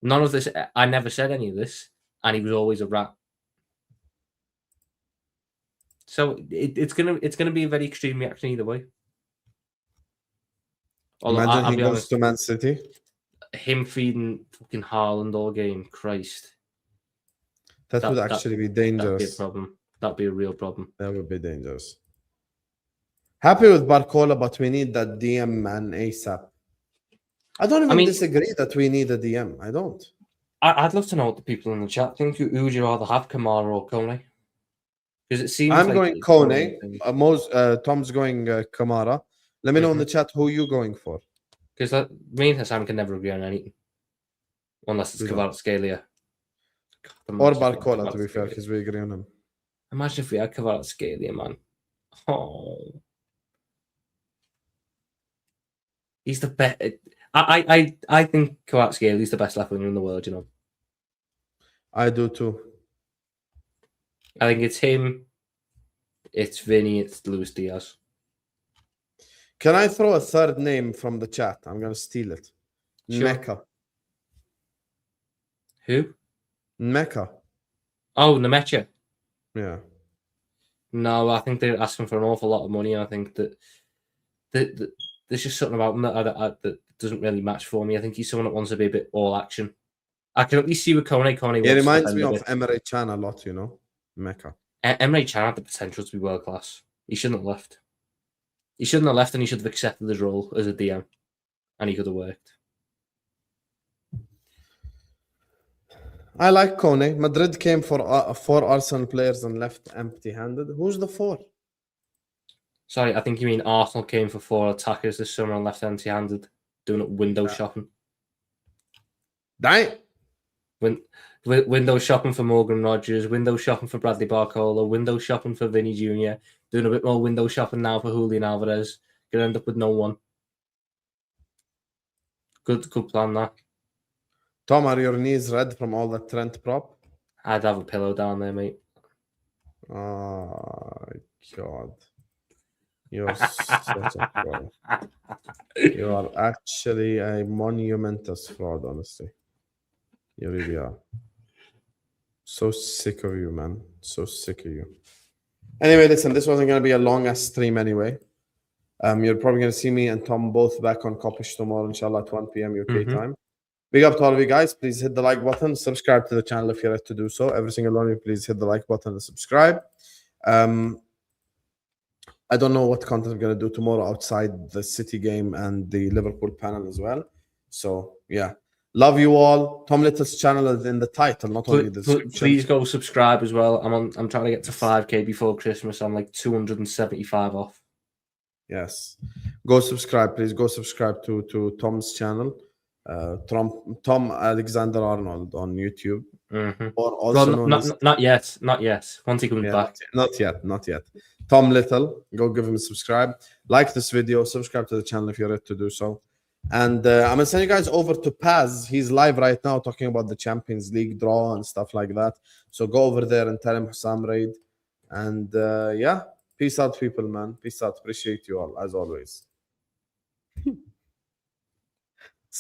none of this. I never said any of this, and he was always a rat. So it's gonna be a very extreme reaction either way. Although
Imagine
I'll
he
be
goes
honest,
to Man City.
him feeding fucking Haaland all game, Christ,
That would actually be dangerous.
That'd be a problem. That'd be a real problem.
That would be dangerous. Happy with Barcola, but we need that DM man ASAP. I don't even disagree that we need a DM. I don't.
I'd love to know what the people in the chat think. Who would you rather have, Kamara or Kone? Because it seems
I'm
like
going Kone. Tom's going Kamara. Let me know in the chat who you going for.
Because me and Husam can never agree on anything. Unless it's Kvaratskhelia.
Or Barcola, to be fair, because we agree on him.
Imagine if we had Kvaratskhelia, man. Oh. He's the best. I think Kvaratskhelia is the best left winger in the world, you know.
I do too.
I think it's him, it's Vinny, it's Luis Diaz.
Can I throw a third name from the chat? I'm going to steal it.
Sure.
Mecca.
Who?
Mecca.
Oh, Nemecha.
Yeah.
No, I think they're asking for an awful lot of money. And I think that there's just something about him that doesn't really match for me. I think he's someone that wants to be a bit all action. I can at least see with Kone.
It reminds me of Emre Can a lot, you know. Mecca.
Emre Can had the potential to be world class. He shouldn't have left. He shouldn't have left, and he should have accepted his role as a DM, and he could have worked.
I like Kone. Madrid came for 4 Arsenal players and left empty-handed. Who's the 4?
Sorry, I think you mean Arsenal came for 4 attackers this summer and left empty-handed, doing it window shopping.
Dang.
Window shopping for Morgan Rogers, window shopping for Bradley Barcola, window shopping for Vinny Jr., doing a bit more window shopping now for Julian Alvarez. Gonna end up with no one. Good plan, that.
Tom, are your knees red from all that Trent prop?
I'd have a pillow down there, mate.
Oh, God. You're such a fraud. You are actually a monumentous fraud, honestly. You really are. So sick of you, man. So sick of you. Anyway, listen, this wasn't going to be a long-ass stream anyway. You're probably going to see me and Tom both back on Kopish tomorrow, inshallah, at 1 p.m. UK time. Big up to all of you guys. Please hit the like button. Subscribe to the channel if you're yet to do so. Every single one of you, please hit the like button and subscribe. I don't know what content I'm going to do tomorrow outside the City game and the Liverpool panel as well. So, yeah. Love you all. Tom Little's channel is in the title, not only the description.
Please go subscribe as well. I'm trying to get to 5K before Christmas. I'm like 275 off.
Yes. Go subscribe, please. Go subscribe to Tom's channel. Tom Alexander Arnold on YouTube. Or also
not yet. Once he comes back.
Not yet. Tom Little, go give him a subscribe. Like this video, subscribe to the channel if you're ready to do so. And I'm gonna send you guys over to Paz. He's live right now talking about the Champions League draw and stuff like that. So go over there and tell him Husam raid. And yeah, peace out, people, man. Peace out. Appreciate you all as always.